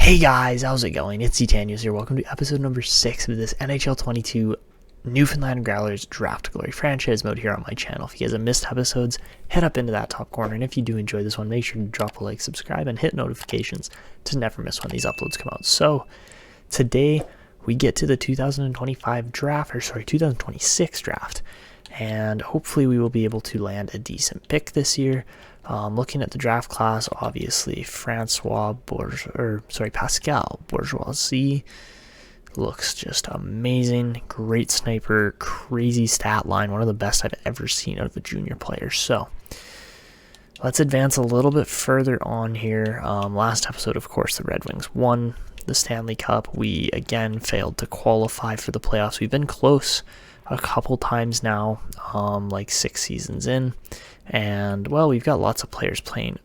Hey guys, how's it going? It's Tanius here. Welcome to episode number 6 of this NHL 22 Newfoundland Growlers Draft Glory franchise mode here on my channel. If you guys have missed episodes, head up into that top corner, and if you do enjoy this one, make sure to drop a like, subscribe, and hit notifications to never miss when these uploads come out. So, today we get to the 2026 draft, and hopefully we will be able to land a decent pick this year. Looking at the draft class, obviously Pascal Bourgeoisie looks just amazing. Great sniper, crazy stat line, one of the best I've ever seen out of a junior player. So let's advance a little bit further on here. Last episode, of course, the Red Wings won the Stanley Cup. We again failed to qualify for the playoffs. We've been close a couple times now, like 6 seasons in. And, well, we've got lots of players playing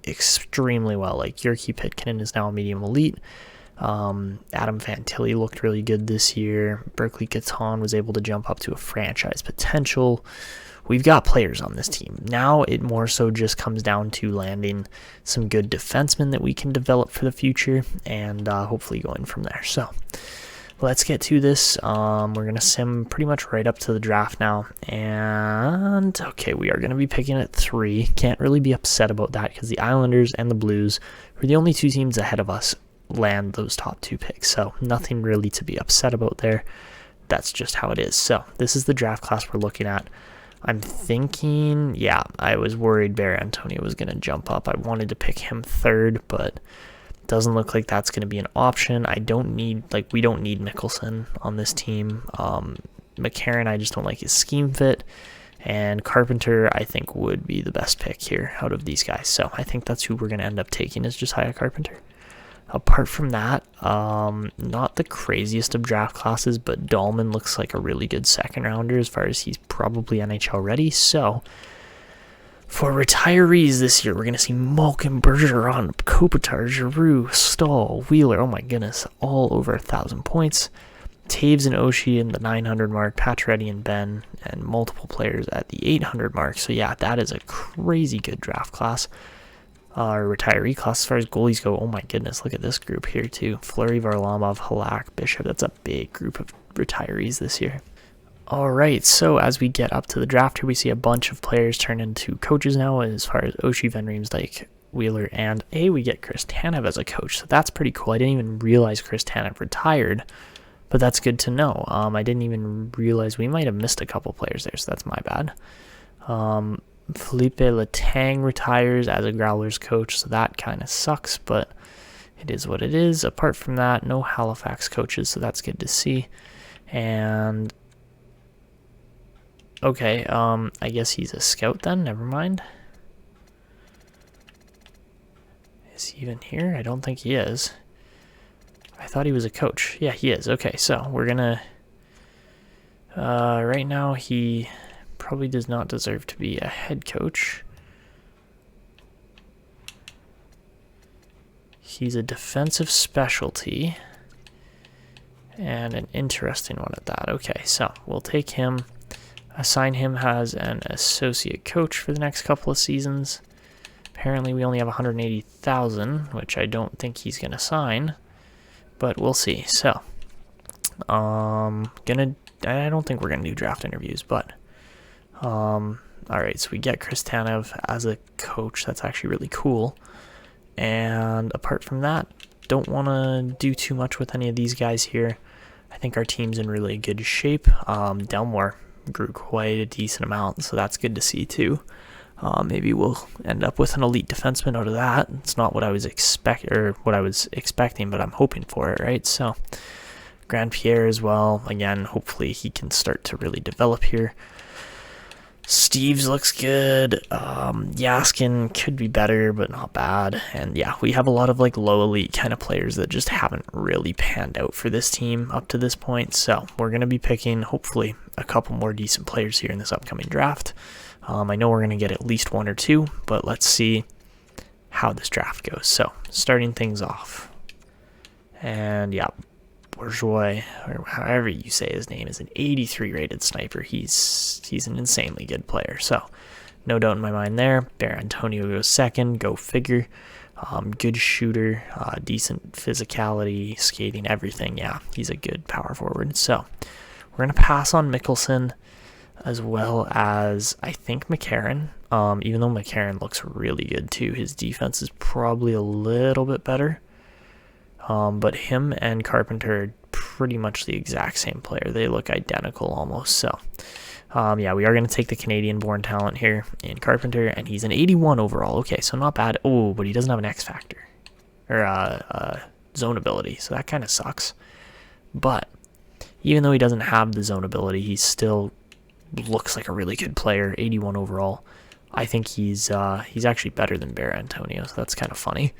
extremely well. Like Jiricek is now a medium elite. Adam Fantilli looked really good this year. Berkly Catton was able to jump up to a franchise potential. We've got players on this team. Now it more so just comes down to landing some good defensemen that we can develop for the future and hopefully going from there. So let's get to this. We're going to sim pretty much right up to the draft now. And, okay, we are going to be picking at 3. Can't really be upset about that because the Islanders and the Blues were the only 2 teams ahead of us land those top 2 picks. So nothing really to be upset about there. That's just how it is. So this is the draft class we're looking at. I'm thinking, yeah, I was worried Antonio was going to jump up. I wanted to pick him 3rd, but doesn't look like that's going to be an option. We don't need Mickelson on this team. McCarron, I just don't like his scheme fit. And Carpenter, I think, would be the best pick here out of these guys. So I think that's who we're going to end up taking, is Josiah Carpenter. Apart from that, not the craziest of draft classes, but Dahlman looks like a really good second rounder as far as he's probably NHL ready. So for retirees this year, we're going to see Malkin, Bergeron, Kopitar, Giroux, Stahl, Wheeler, oh my goodness, all over 1,000 points. Taves and Oshie in the 900 mark, Pacioretty and Ben, and multiple players at the 800 mark. So yeah, that is a crazy good draft class. Retiree class as far as goalies go, oh my goodness, look at this group here too. Fleury, Varlamov, Halak, Bishop, that's a big group of retirees this year. Alright, so as we get up to the draft here, we see a bunch of players turn into coaches now, as far as Oshie, Van Riemsdyk, Wheeler, and we get Chris Tanev as a coach, so that's pretty cool. I didn't even realize Chris Tanev retired, but that's good to know. I didn't even realize we might have missed a couple players there, so that's my bad. Philippe Letang retires as a Growlers coach, so that kind of sucks, but it is what it is. Apart from that, no Halifax coaches, so that's good to see. And okay, I guess he's a scout then, never mind. Is he even here? I don't think he is. I thought he was a coach. Yeah, he is. Okay, so we're gonna, right now he probably does not deserve to be a head coach. He's a defensive specialty, and an interesting one at that. Okay, so we'll take him. Assign him as an associate coach for the next couple of seasons. Apparently we only have 180,000, which I don't think he's going to sign, but we'll see. So, I don't think we're going to do draft interviews, but, alright, so we get Chris Tanev as a coach. That's actually really cool. And apart from that, don't want to do too much with any of these guys here. I think our team's in really good shape. Delmore grew quite a decent amount, so that's good to see too. Maybe we'll end up with an elite defenseman out of that. It's not what I was expecting, but I'm hoping for it, right? So Grand Pierre as well. Again, hopefully he can start to really develop here. Steves looks good. Yaskin could be better, but not bad. And yeah, we have a lot of like low elite kind of players that just haven't really panned out for this team up to this point. So we're going to be picking, hopefully, a couple more decent players here in this upcoming draft. I know we're going to get at least 1 or 2, but let's see how this draft goes. So starting things off. And yeah, Bourgeois, or however you say his name, is an 83 rated sniper. He's an insanely good player. So no doubt in my mind there. Antonio goes 2nd. Go figure. Good shooter, decent physicality, skating, everything. Yeah, he's a good power forward. So we're going to pass on Mikkelsen, as well as, I think, McCarron. Even though McCarron looks really good too, his defense is probably a little bit better. But him and Carpenter are pretty much the exact same player. They look identical almost. So, yeah, we are going to take the Canadian-born talent here in Carpenter, and he's an 81 overall. Okay, so not bad. Oh, but he doesn't have an X factor or zone ability, so that kind of sucks. But even though he doesn't have the zone ability, he still looks like a really good player. 81 overall. I think he's actually better than Bear Antonio, so that's kind of funny.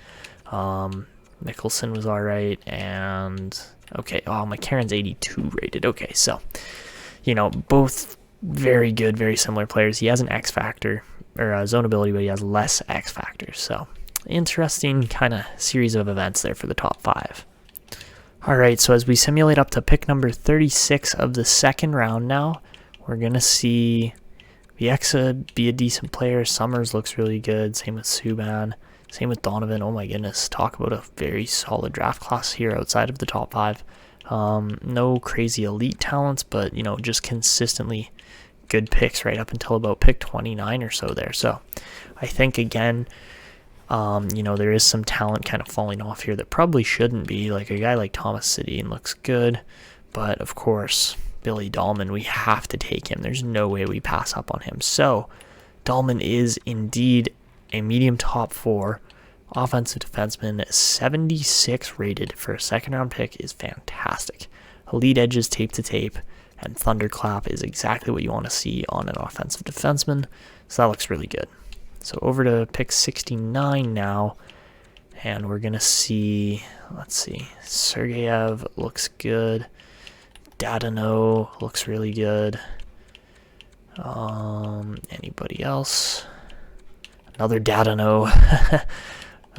Mikkelsen was alright, and okay, McCarron's 82 rated. Okay, so, both very good, very similar players. He has an X factor, or a zone ability, but he has less X factors. So, interesting kind of series of events there for the top 5. Alright, so as we simulate up to pick number 36 of the second round now, we're going to see Bieksa be a decent player. Summers looks really good. Same with Subban. Same with Donovan. Oh my goodness. Talk about a very solid draft class here outside of the top 5. No crazy elite talents, but, just consistently good picks right up until about pick 29 or so there. So I think, again, there is some talent kind of falling off here that probably shouldn't be. Like a guy like Thomas Sedin looks good, but of course, Billy Dahlman, we have to take him. There's no way we pass up on him. So Dahlman is indeed a medium top 4 offensive defenseman, 76 rated for a second round pick is fantastic. Elite edges tape to tape, and thunderclap is exactly what you want to see on an offensive defenseman. So that looks really good. So over to pick 69 now, and we're going to see, let's see, Sergeyev looks good. Dadano looks really good. Anybody else? Another Dadano.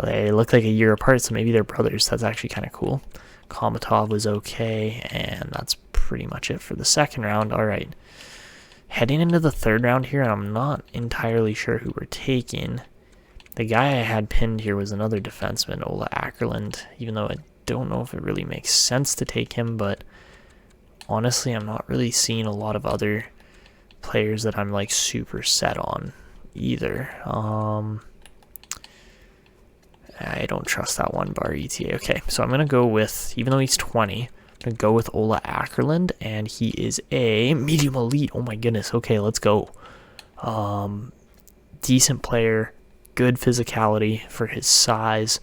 They look like a year apart, so maybe they're brothers. That's actually kind of cool. Komatov was okay, and that's pretty much it for the second round. All right. Heading into the third round here, I'm not entirely sure who we're taking. The guy I had pinned here was another defenseman, Ola Ackerland, even though I don't know if it really makes sense to take him, but honestly, I'm not really seeing a lot of other players that I'm like super set on either. I don't trust that one bar ETA. Okay, so I'm going to go with, even though he's 20, I'm going to go with Ola Ackerland, and he is a medium elite. Oh my goodness. Okay, let's go. Decent player, good physicality for his size.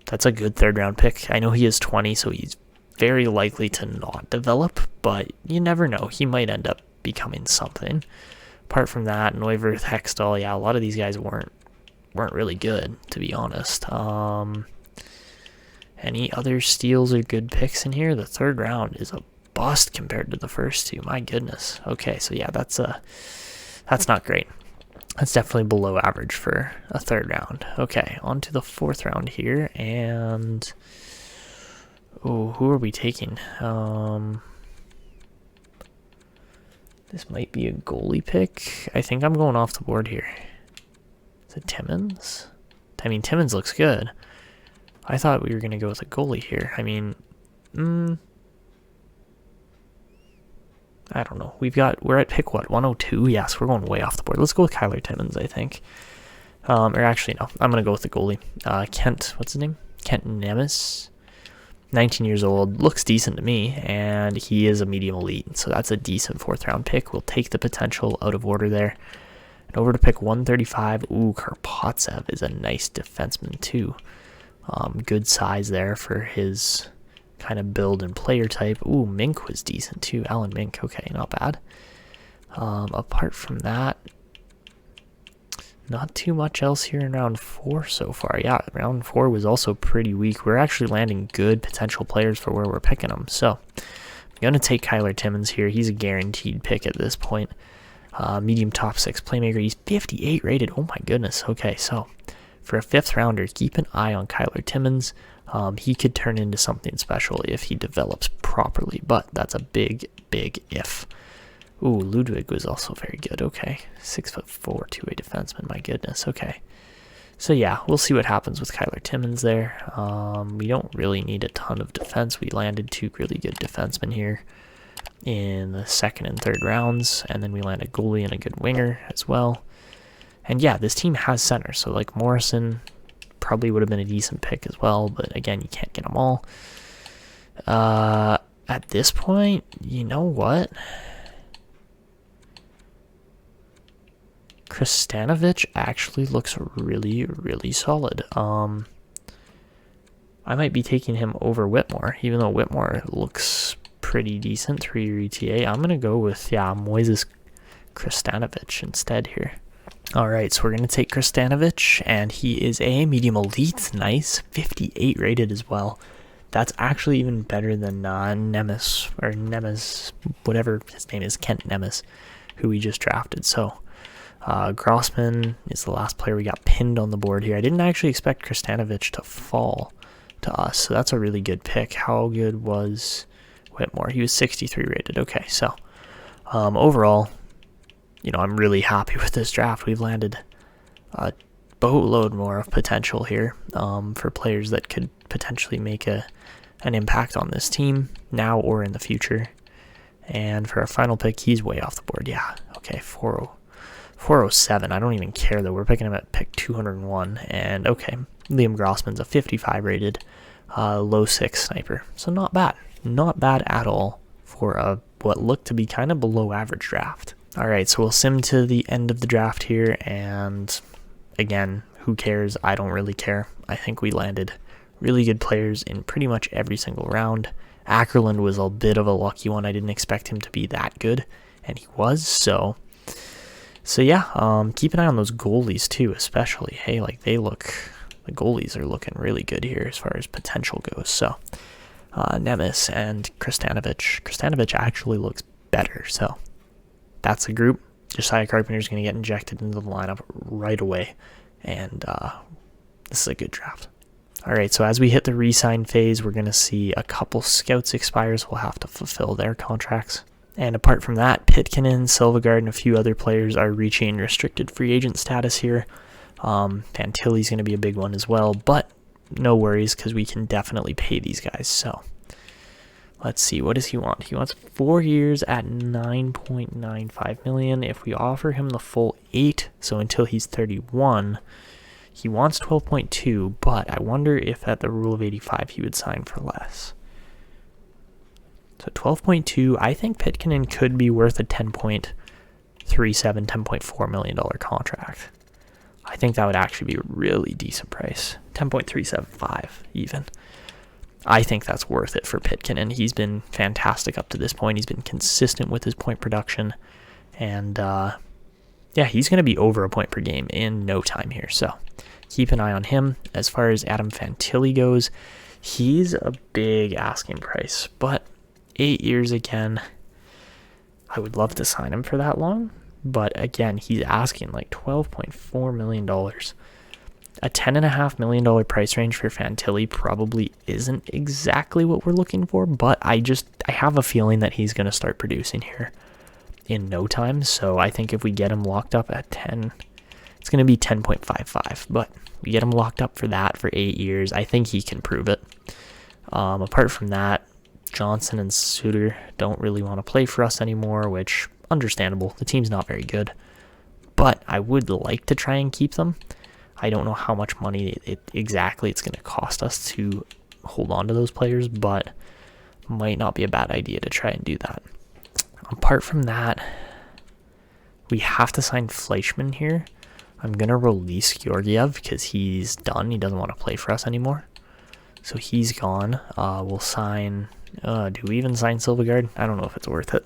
That's a good third round pick. I know he is 20, so he's very likely to not develop, but you never know. He might end up becoming something. Apart from that, Neuwirth, Hextall, yeah, a lot of these guys weren't really good, to be honest. Any other steals or good picks in here? The third round is a bust compared to the first two. My goodness. Okay, so yeah, that's not great. That's definitely below average for a third round. Okay, on to the fourth round here, and who are we taking? This might be a goalie pick. I think I'm going off the board here. Is it Timmins? I mean, Timmins looks good. I thought we were going to go with a goalie here. I mean, I don't know. We're at pick what, 102? Yes, we're going way off the board. Let's go with Kyler Timmins, I think. Or actually, no. I'm going to go with the goalie. Kent, what's his name? Kent Nemec. 19 years old. Looks decent to me, and he is a medium elite. So that's a decent fourth round pick. We'll take the potential out of order there. And over to pick 135. Karpatsev is a nice defenseman too. Good size there for his kind of build and player type. Mink was decent too. Alan Mink, okay, not bad. Apart from that, not too much else here in round 4 so far. Yeah, round 4 was also pretty weak. We're actually landing good potential players for where we're picking them. So I'm going to take Kyler Timmins here. He's a guaranteed pick at this point. Medium top 6 playmaker. He's 58 rated. Oh my goodness. Okay, so for a 5th rounder, keep an eye on Kyler Timmins. He could turn into something special if he develops properly, but that's a big, big if. Ludwig was also very good. Okay, 6'4", two-way defenseman. My goodness. Okay, So yeah, we'll see what happens with Kyler Timmins there. We don't really need a ton of defense. We landed 2 really good defensemen here in the 2nd and 3rd rounds, and then we land a goalie and a good winger as well. And yeah, this team has center, so like Morrison probably would have been a decent pick as well, but again, you can't get them all. At this point, you know what? Kristanovich actually looks really, really solid. I might be taking him over Whitmore, even though Whitmore looks pretty decent, 3-year ETA. I'm going to go with, Moises Kristanovich instead here. All right, so we're going to take Kristanovich, and he is a medium elite. Nice, 58 rated as well. That's actually even better than Nemes, whatever his name is, Kent Nemes, who we just drafted. So Grossman is the last player we got pinned on the board here. I didn't actually expect Kristanovich to fall to us, so that's a really good pick. How good was Whitmore? He was 63 rated. Okay, so overall, I'm really happy with this draft. We've landed a boatload more of potential here for players that could potentially make an impact on this team now or in the future. And for our final pick, he's way off the board. Yeah, okay, 407. I don't even care, though. We're picking him at pick 201. And okay, Liam Grossman's a 55 rated, low 6 sniper. So not bad. Not bad at all for what looked to be kind of below average draft. All right, so we'll sim to the end of the draft here, and again, who cares? I don't really care. I think we landed really good players in pretty much every single round. Ackerland was a bit of a lucky one. I didn't expect him to be that good, and he was. So yeah, keep an eye on those goalies too, especially. Hey, the goalies are looking really good here as far as potential goes. So Nemes and Kristanovich. Kristanovich actually looks better, so that's a group. Josiah Carpenter's going to get injected into the lineup right away, and this is a good draft. All right, so as we hit the re-sign phase, we're going to see a couple scouts expires. We'll have to fulfill their contracts. And apart from that, Pitkanen, Silvegaard, and a few other players are reaching restricted free agent status here. Fantilli's going to be a big one as well, but no worries because we can definitely pay these guys. So let's see, what does he want? He wants 4 years at $9.95 million. If we offer him the full 8, so until he's 31, he wants 12.2, but I wonder if at the rule of 85 he would sign for less. So 12.2, I think Pitkanen could be worth a $10.37, $10.4 million contract. I think that would actually be a really decent price. 10.375 even. I think that's worth it for Pitkanen. He's been fantastic up to this point. He's been consistent with his point production. And he's going to be over a point per game in no time here. So keep an eye on him. As far as Adam Fantilli goes, he's a big asking price. But 8 years again, I would love to sign him for that long. But again, he's asking like $12.4 million. A $10.5 million price range for Fantilli probably isn't exactly what we're looking for, but I have a feeling that he's going to start producing here in no time. So I think if we get him locked up at 10, it's going to be 10.55, but we get him locked up for that for 8 years. I think he can prove it. Apart from that, Johnson and Suter don't really want to play for us anymore, which understandable. The team's not very good, but I would like to try and keep them. I don't know how much money exactly it's going to cost us to hold on to those players, but might not be a bad idea to try and do that. Apart from that, we have to sign Fleischmann here. I'm going to release Georgiev because he's done. He doesn't want to play for us anymore. So he's gone. We'll sign... do we even sign Silvegaard? I don't know if it's worth it.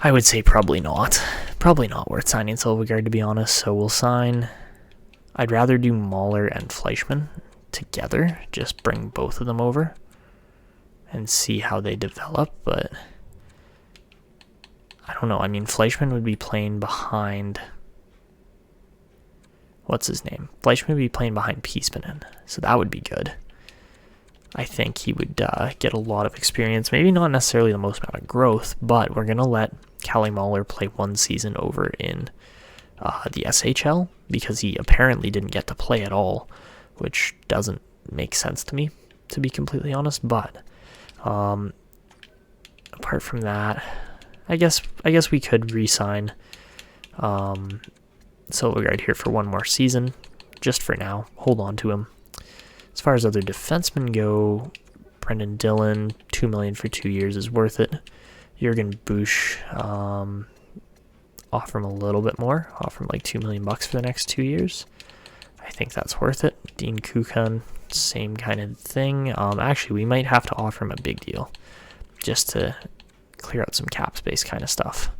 I would say probably not. Probably not worth signing Silvegaard, to be honest. So we'll sign... I'd rather do Mahler and Fleischmann together. Just bring both of them over and see how they develop. But I don't know. I mean, Fleischmann would be playing behind... What's his name? Fleischmann would be playing behind Piespanen. So that would be good. I think he would get a lot of experience. Maybe not necessarily the most amount of growth, but we're going to let Kalle Mahler play one season over in the SHL, because he apparently didn't get to play at all, which doesn't make sense to me, to be completely honest. But apart from that, I guess we could re-sign Wright here for one more season, just for now. Hold on to him. As far as other defensemen go, Brendan Dillon, $2 million for 2 years is worth it. Jurgen Busch, offer him a little bit more. Offer him like $2 million for the next 2 years. I think that's worth it. Dean Kahun, same kind of thing. Actually, we might have to offer him a big deal just to clear out some cap space kind of stuff.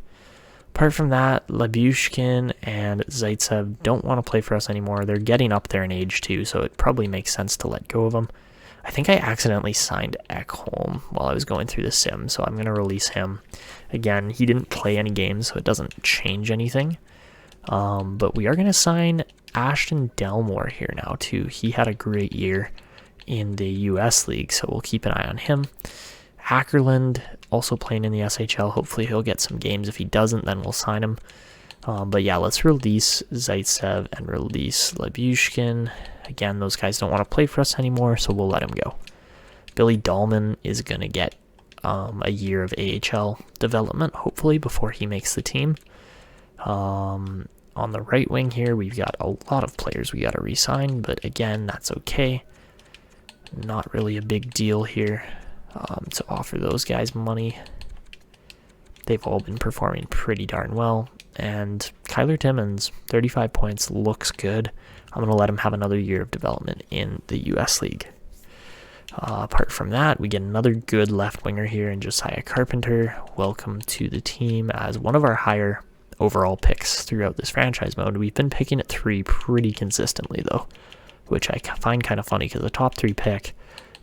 Apart from that, Lyubushkin and Zaitsev don't want to play for us anymore. They're getting up there in age too, so it probably makes sense to let go of them. I think I accidentally signed Ekholm while I was going through the sim, so I'm going to release him. Again, he didn't play any games, so it doesn't change anything. But we are going to sign Ashton Delmore here now too. He had a great year in the US League, so we'll keep an eye on him. Ackerland, also playing in the SHL. Hopefully he'll get some games. If he doesn't, then we'll sign him. But yeah, let's release Zaitsev and release Lyubushkin. Again, those guys don't want to play for us anymore, so we'll let him go. Billy Dahlman is going to get a year of AHL development, hopefully, before he makes the team. On the right wing here, we've got a lot of players we got to re-sign, but again, that's okay. Not really a big deal here to offer those guys money. They've all been performing pretty darn well. And Kyler Timmins, 35 points, looks good. I'm going to let him have another year of development in the US League. Apart from that, we get another good left winger here in Josiah Carpenter. Welcome to the team as one of our higher overall picks throughout this franchise mode. We've been picking at 3 pretty consistently, though, which I find kind of funny because the top 3 pick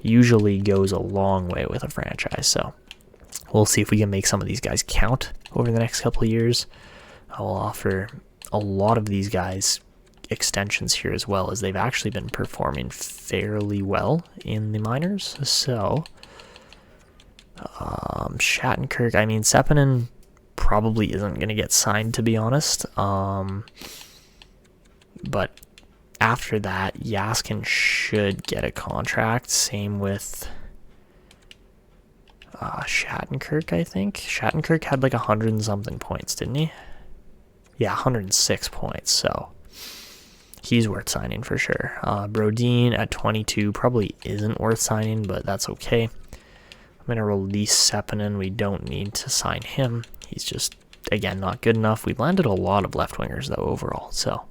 usually goes a long way with a franchise. So we'll see if we can make some of these guys count over the next couple of years. I will offer a lot of these guys extensions here as well, as they've actually been performing fairly well in the minors. So Shattenkirk, I mean, Sepinen probably isn't going to get signed, to be honest. But after that, Yaskin should get a contract. Same with Shattenkirk, I think. Shattenkirk had like 100 and something points, didn't he? Yeah, 106 points, so he's worth signing for sure. Brodin at 22 probably isn't worth signing, but that's okay. I'm going to release Sepinen. We don't need to sign him. He's just, again, not good enough. We've landed a lot of left wingers, though, overall. So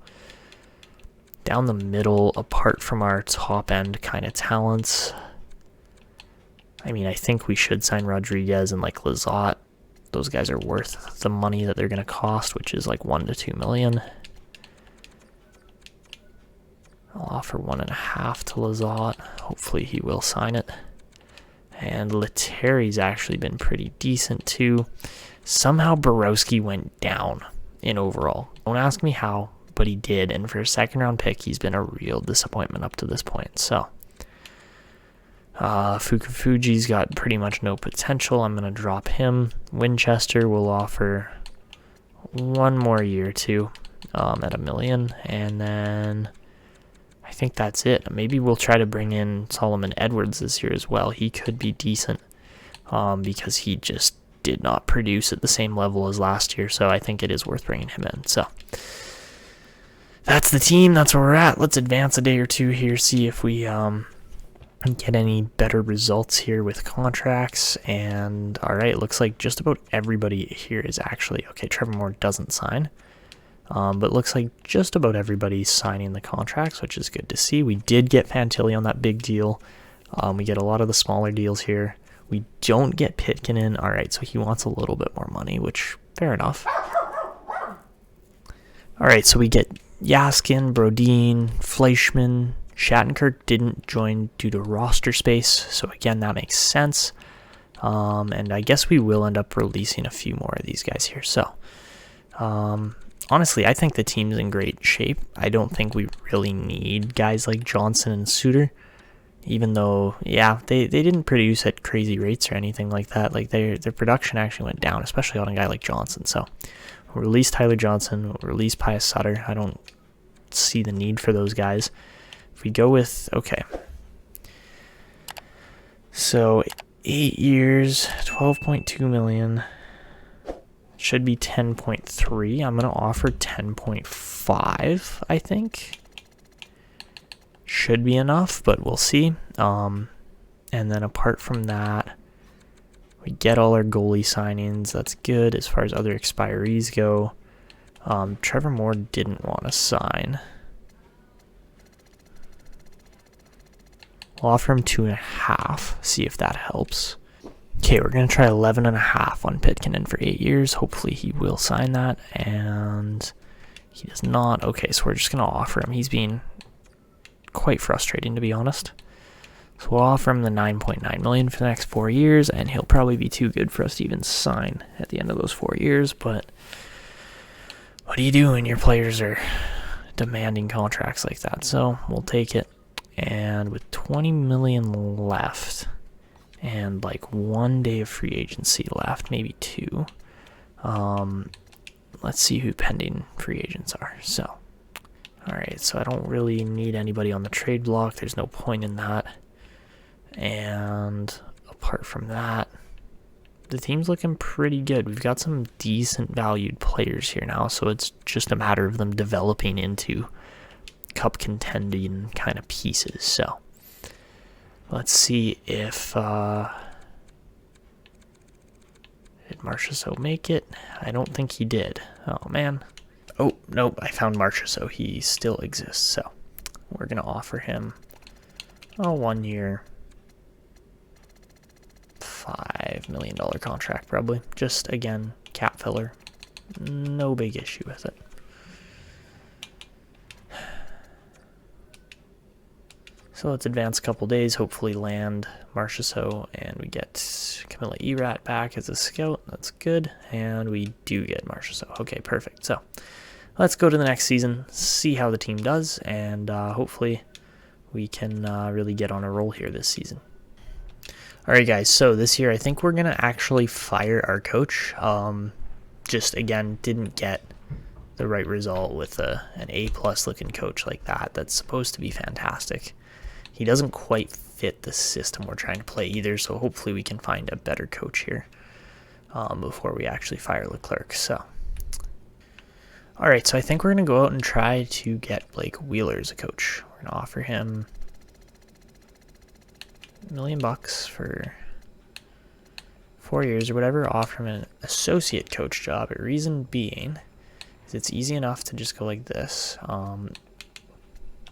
down the middle, apart from our top end kind of talents, I mean, I think we should sign Rodriguez and like Lizotte. Those guys are worth the money that they're going to cost, which is like $1 to $2 million. I'll offer 1.5 to Lizotte. Hopefully he will sign it. And Lettieri's actually been pretty decent too. Somehow Borowski went down in overall. Don't ask me how, but he did. And for a second round pick, he's been a real disappointment up to this point. So Fukufuji's got pretty much no potential. I'm going to drop him. Winchester will offer 1 more year too at $1 million. And then I think that's it. Maybe we'll try to bring in Solomon Edwards this year as well. He could be decent because he just did not produce at the same level as last year. So I think it is worth bringing him in. So that's the team. That's where we're at. Let's advance a day or two here, see if we get any better results here with contracts. And all right, it looks like just about everybody here is actually okay. Trevor Moore doesn't sign, but it looks like just about everybody's signing the contracts, which is good to see. We did get Fantilli on that big deal. We get a lot of the smaller deals here. We don't get Pitkinen. All right, so he wants a little bit more money, which fair enough. All right, so we get Yaskin, Brodin, Fleischmann. Shattenkirk didn't join due to roster space, so again, that makes sense. And I guess we will end up releasing a few more of these guys here. So, honestly, I think the team's in great shape. I don't think we really need guys like Johnson and Suter, even though, yeah, they didn't produce at crazy rates or anything like that. Like their production actually went down, especially on a guy like Johnson. So We'll release Tyler Johnson. We'll release Pius Sutter. I don't see the need for those guys. If we go with, okay. So 8 years, 12.2 million. Should be 10.3. I'm going to offer 10.5, I think. Should be enough, but we'll see. And then apart from that, we get all our goalie signings. That's good as far as other expirees go. Trevor Moore didn't want to sign. We'll offer him 2.5, see if that helps. Okay, we're going to try 11.5 on Pitkanen for 8 years. Hopefully he will sign that, and he does not. Okay, so we're just going to offer him. He's being quite frustrating, to be honest. So we'll offer him the 9.9 million for the next 4 years, and he'll probably be too good for us to even sign at the end of those 4 years, but what do you do when your players are demanding contracts like that? So we'll take it, and with 20 million left, and like 1 day of free agency left, maybe 2. Let's see who pending free agents are. So, all right, so I don't really need anybody on the trade block. There's no point in that. And apart from that, the team's looking pretty good. We've got some decent valued players here now, so it's just a matter of them developing into cup contending kind of pieces. So let's see if did Marchessault make it? I don't think he did. Oh man. Oh nope, I found Marchessault. He still exists. So we're gonna offer him a 1 year, $5 million contract probably. Just again, cap filler. No big issue with it. So let's advance a couple days, hopefully land Marchessault, and we get Camilla Erat back as a scout. That's good, and we do get Marchessault. Okay, perfect. So let's go to the next season, see how the team does, and hopefully we can really get on a roll here this season. All right, guys, so this year I think we're going to actually fire our coach. Just, again, didn't get the right result with an A-plus looking coach like that. That's supposed to be fantastic. He doesn't quite fit the system we're trying to play either, so hopefully we can find a better coach here before we actually fire Leclerc. So, all right, so I think we're going to go out and try to get Blake Wheeler as a coach. We're going to offer him $1 million for 4 years or whatever. Offer him an associate coach job. A reason being is it's easy enough to just go like this.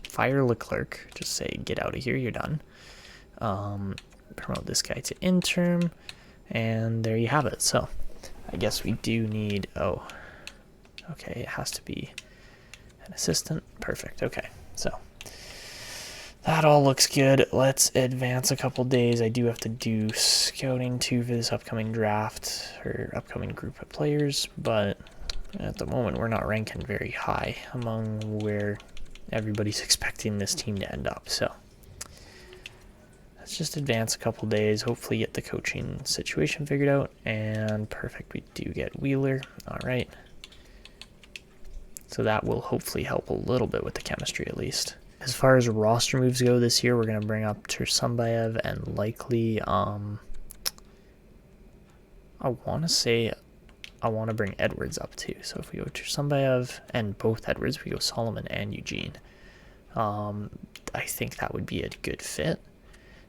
Fire Leclerc, just say, get out of here, you're done. Promote this guy to interim, and there you have it. So, I guess we do need, oh, okay, it has to be an assistant. Perfect, okay, so that all looks good. Let's advance a couple days. I do have to do scouting too for this upcoming draft, or upcoming group of players, but at the moment we're not ranking very high among where everybody's expecting this team to end up. So let's just advance a couple days, hopefully get the coaching situation figured out, and perfect, we do get Wheeler. All right, so that will hopefully help a little bit with the chemistry at least. As far as roster moves go this year, we're going to bring up Tursunbayev and likely I want to say I want to bring Edwards up too. So if we go to Tursunbayev and both Edwards, we go Solomon and Eugene. I think that would be a good fit.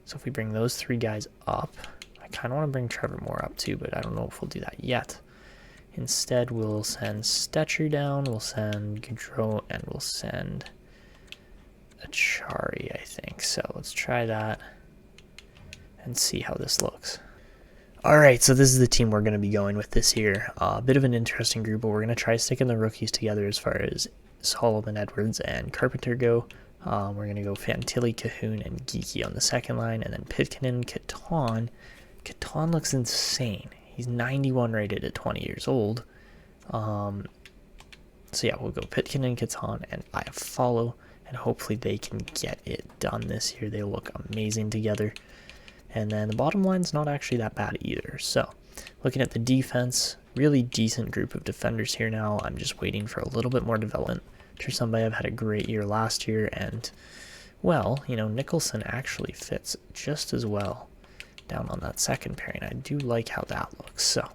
So if we bring those 3 guys up, I kind of want to bring Trevor Moore up too, but I don't know if we'll do that yet. Instead, we'll send Stetcher down, we'll send Gaudreau, and we'll send Achari, I think. So let's try that and see how this looks. Alright, so this is the team we're going to be going with this year. A bit of an interesting group, but we're going to try sticking the rookies together as far as Solomon, Edwards, and Carpenter go. We're going to go Fantilli, Kahun, and Geekie on the second line, and then Pitkanen, Catton. Catton looks insane. He's 91 rated at 20 years old. So yeah, we'll go Pitkanen, Catton, and Iafallo, and hopefully they can get it done this year. They look amazing together. And then the bottom line's not actually that bad either. So, looking at the defense, really decent group of defenders here now. I'm just waiting for a little bit more development. Tursunbayev had a great year last year, and, well, you know, Nicholson actually fits just as well down on that second pairing. I do like how that looks. So,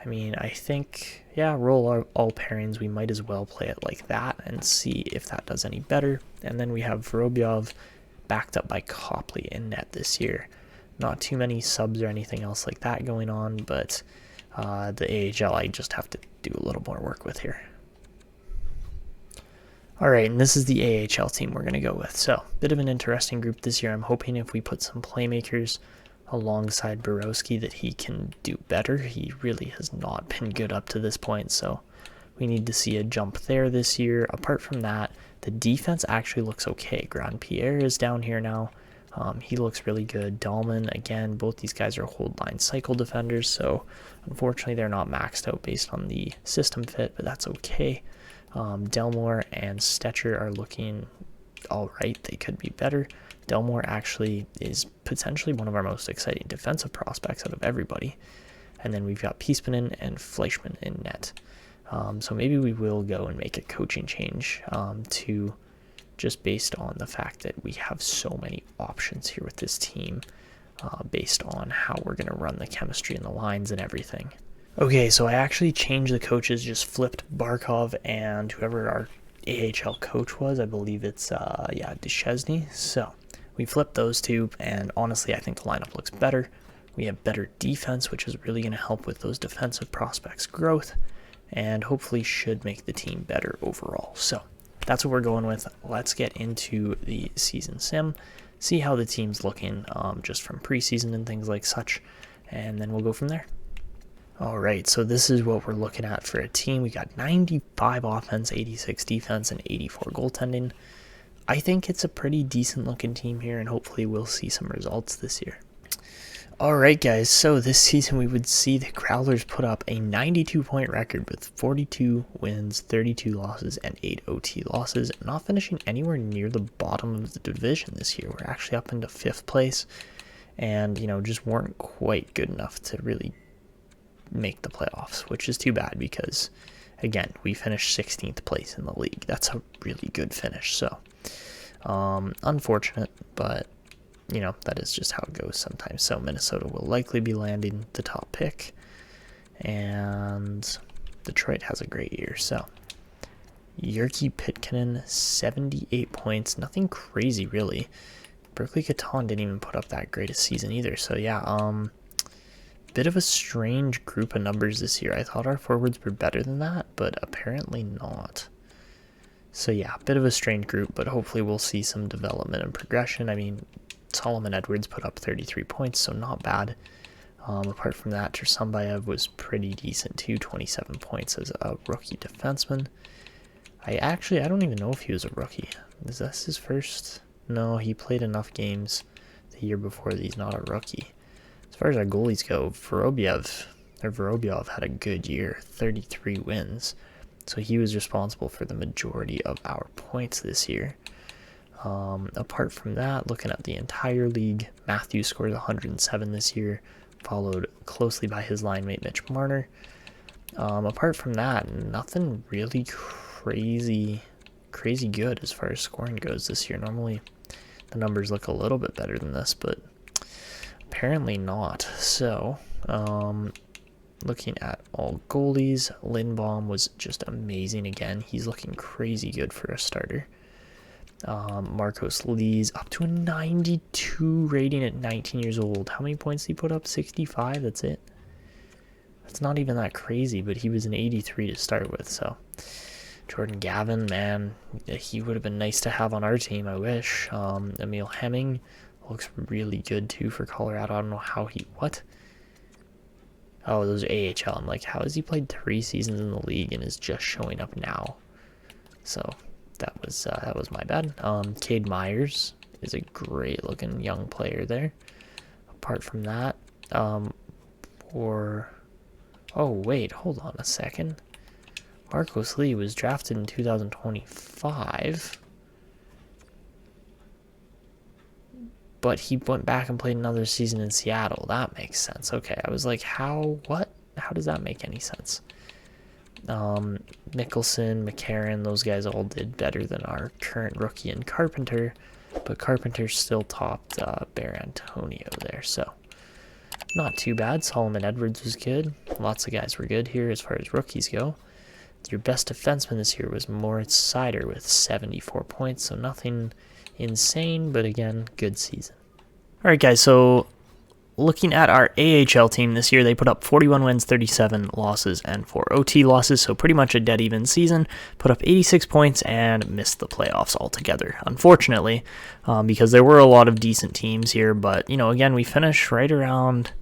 I mean, I think, yeah, roll all pairings. We might as well play it like that and see if that does any better. And then we have Vorobyov backed up by Copley in net this year. Not too many subs or anything else like that going on, but the AHL I just have to do a little more work with here. Alright, and this is the AHL team we're going to go with. So, bit of an interesting group this year. I'm hoping if we put some playmakers alongside Borowski that he can do better. He really has not been good up to this point, so we need to see a jump there this year. Apart from that, the defense actually looks okay. Grand Pierre is down here now. He looks really good. Dahlman, again, both these guys are hold line cycle defenders, so unfortunately they're not maxed out based on the system fit, but that's okay. Delmore and Stetcher are looking all right. They could be better. Delmore actually is potentially one of our most exciting defensive prospects out of everybody. And then we've got Piespanen and Fleischmann in net. So maybe we will go and make a coaching change to just based on the fact that we have so many options here with this team based on how we're going to run the chemistry and the lines and everything. Okay, so I actually changed the coaches, just flipped Barkov and whoever our AHL coach was. I believe it's, Duchesne. So we flipped those two, and honestly, I think the lineup looks better. We have better defense, which is really going to help with those defensive prospects' growth, and hopefully should make the team better overall. So that's what we're going with. Let's get into the season sim, see how the team's looking just from preseason and things like such, and then we'll go from there. Alright, so this is what we're looking at for a team. We got 95 offense, 86 defense, and 84 goaltending. I think it's a pretty decent looking team here, and hopefully we'll see some results this year. Alright guys, so this season we would see the Growlers put up a 92-point record with 42 wins, 32 losses, and 8 OT losses, not finishing anywhere near the bottom of the division this year. We're actually up into 5th place, and, you know, just weren't quite good enough to really make the playoffs, which is too bad because, again, we finished 16th place in the league. That's a really good finish, so unfortunate, but you know, that is just how it goes sometimes. So Minnesota will likely be landing the top pick, and Detroit has a great year. So Jyrki Pitkanen, 78 points, nothing crazy really. Berkly Catton didn't even put up that great a season either. So yeah, bit of a strange group of numbers this year. I thought our forwards were better than that, but apparently not. So yeah, bit of a strange group, but hopefully we'll see some development and progression. I mean, Solomon Edwards put up 33 points, so not bad. Apart from that, Tursunbayev was pretty decent too, 27 points as a rookie defenseman. I don't even know if he was a rookie. Is this his first? No, he played enough games the year before that he's not a rookie. As far as our goalies go, Vorobyov had a good year, 33 wins. So he was responsible for the majority of our points this year. Apart from that, looking at the entire league, Matthews scored 107 this year, followed closely by his line mate Mitch Marner. Apart from that, nothing really crazy good as far as scoring goes this year. Normally the numbers look a little bit better than this, but apparently not. So, looking at all goalies, Lindbaum was just amazing again. He's looking crazy good for a starter. Marcos Lee's up to a 92 rating at 19 years old. How many points did he put up? 65? That's it. That's not even that crazy, but he was an 83 to start with, so. Jordan Gavin, man, he would have been nice to have on our team, I wish. Emil Hemming looks really good, too, for Colorado. I don't know how what? Oh, those are AHL. I'm like, how has he played 3 seasons in the league and is just showing up now? So that was my bad. Cade Myers is a great looking young player there. Apart from that, oh wait, hold on a second. Marcos Lee was drafted in 2025, but he went back and played another season in Seattle. That makes sense. Okay, I was like, how? What? how does that make any sense? Nicholson, McCarron, those guys all did better than our current rookie and Carpenter, but Carpenter still topped Bear Antonio there, so not too bad. Solomon Edwards was good. Lots of guys were good here as far as rookies go. Your best defenseman this year was Moritz Seider with 74 points, so nothing insane, but again, good season. All right, guys, so looking at our AHL team this year, they put up 41 wins, 37 losses, and 4 OT losses, so pretty much a dead even season. Put up 86 points and missed the playoffs altogether, unfortunately, because there were a lot of decent teams here. But, you know, again, we finished right around...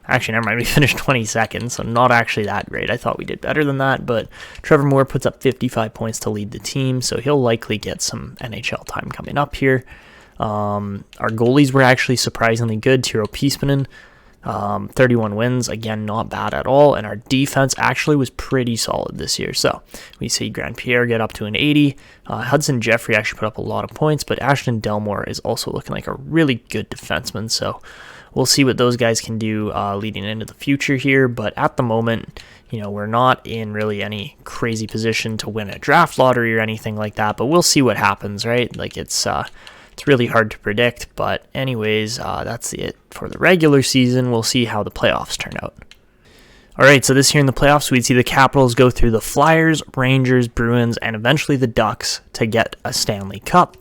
Actually, never mind, we finished 22nd, so not actually that great. I thought we did better than that, but Trevor Moore puts up 55 points to lead the team, so he'll likely get some NHL time coming up here. Our goalies were actually surprisingly good. Tiro Piispanen, 31 wins, again, not bad at all. And our defense actually was pretty solid this year. So we see Grand Pierre get up to an 80. Hudson Jeffrey actually put up a lot of points, but Ashton Delmore is also looking like a really good defenseman. So we'll see what those guys can do leading into the future here. But at the moment, you know, we're not in really any crazy position to win a draft lottery or anything like that. But we'll see what happens, right? Like it's really hard to predict, but anyways, that's it for the regular season. We'll see how the playoffs turn out. All right, so this year in the playoffs, we'd see the Capitals go through the Flyers, Rangers, Bruins, and eventually the Ducks to get a Stanley Cup.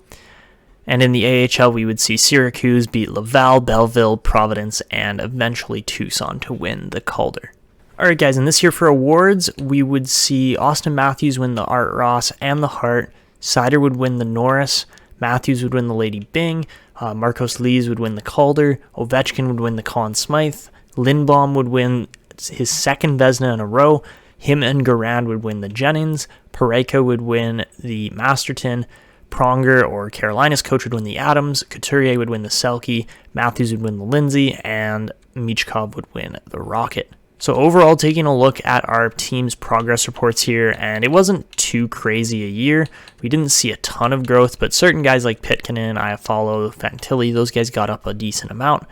And in the AHL, we would see Syracuse beat Laval, Belleville, Providence, and eventually Tucson to win the Calder. All right, guys, and this year for awards, we would see Austin Matthews win the Art Ross and the Hart. Seider would win the Norris. Matthews would win the Lady Byng, Marcos Lees would win the Calder, Ovechkin would win the Conn Smythe, Lindblom would win his second Vezina in a row, him and Garand would win the Jennings, Parayko would win the Masterton, Pronger or Carolina's coach would win the Adams, Couturier would win the Selke, Matthews would win the Lindsay, and Michkov would win the Rocket. So overall, taking a look at our team's progress reports here, and it wasn't too crazy a year. We didn't see a ton of growth, but certain guys like Pitkanen, Iafallo, Fantilli, those guys got up a decent amount.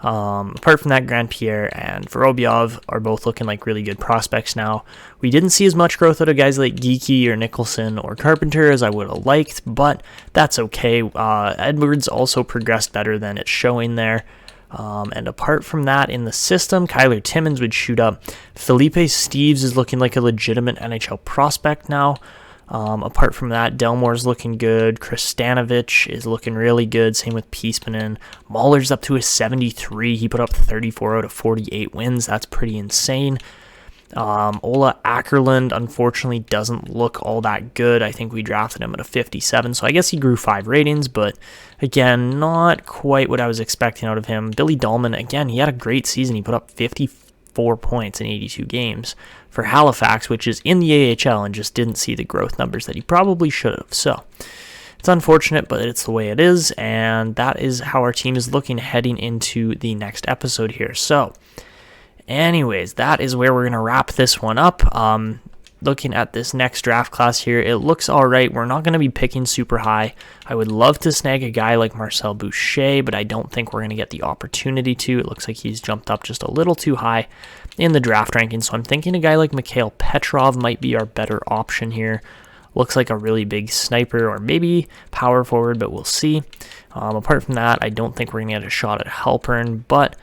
Apart from that, Grand Pierre and Vorobyov are both looking like really good prospects now. We didn't see as much growth out of guys like Geekie or Nicholson or Carpenter as I would have liked, but that's okay. Edwards also progressed better than it's showing there. And apart from that, in the system, Kyler Timmins would shoot up. Philippe Steeves is looking like a legitimate NHL prospect now. Apart from that, Delmore's looking good. Kristanovich is looking really good. Same with Piispanen. Mahler's up to a 73. He put up 34 out of 48 wins. That's pretty insane. Ola Ackerland, unfortunately, doesn't look all that good. I think we drafted him at a 57, so I guess he grew 5 ratings, but again, not quite what I was expecting out of him. Billy Dahlman, again, he had a great season. He put up 54 points in 82 games for Halifax, which is in the AHL, and just didn't see the growth numbers that he probably should have. So it's unfortunate, but it's the way it is, and that is how our team is looking heading into the next episode here. So anyways, that is where we're going to wrap this one up. Looking at this next draft class here, it looks all right. We're not going to be picking super high. I would love to snag a guy like Marcel Boucher, but I don't think we're going to get the opportunity to. It looks like he's jumped up just a little too high in the draft ranking, so I'm thinking a guy like Mikhail Petrov might be our better option here. Looks like a really big sniper or maybe power forward, but we'll see. Apart from that, I don't think we're going to get a shot at Halpern, but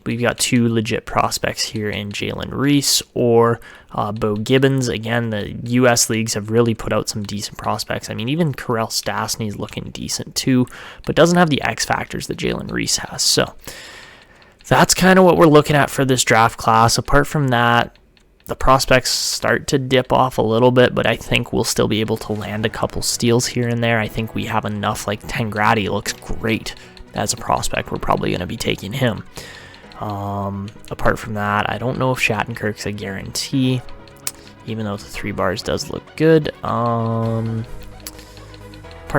we've got 2 legit prospects here in Jalen Reese or Bo Gibbons. Again, the U.S. leagues have really put out some decent prospects. I mean, even Karel Stastny is looking decent too, but doesn't have the X factors that Jalen Reese has. So that's kind of what we're looking at for this draft class. Apart from that, the prospects start to dip off a little bit, but I think we'll still be able to land a couple steals here and there. I think we have enough. Like Tangradi looks great as a prospect. We're probably going to be taking him. Apart from that, I don't know if Shattenkirk's a guarantee, even though the 3 bars does look good. Apart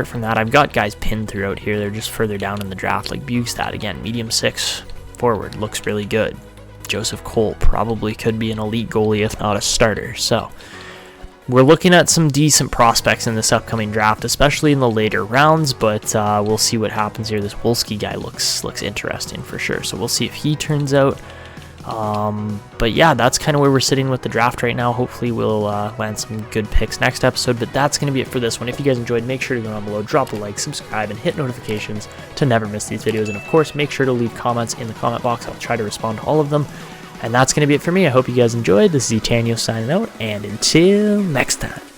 from that, I've got guys pinned throughout here. They're just further down in the draft, like Bugstad, again, medium 6 forward, looks really good. Joseph Cole probably could be an elite goalie, if not a starter. So we're looking at some decent prospects in this upcoming draft, especially in the later rounds, but we'll see what happens here. This Wolski guy looks interesting for sure, so we'll see if he turns out. But yeah, that's kind of where we're sitting with the draft right now. Hopefully we'll land some good picks next episode, but that's going to be it for this one. If you guys enjoyed, make sure to go down below, drop a like, subscribe, and hit notifications to never miss these videos. And of course, make sure to leave comments in the comment box. I'll try to respond to all of them. And that's going to be it for me. I hope you guys enjoyed. This is Etanio signing out, and until next time.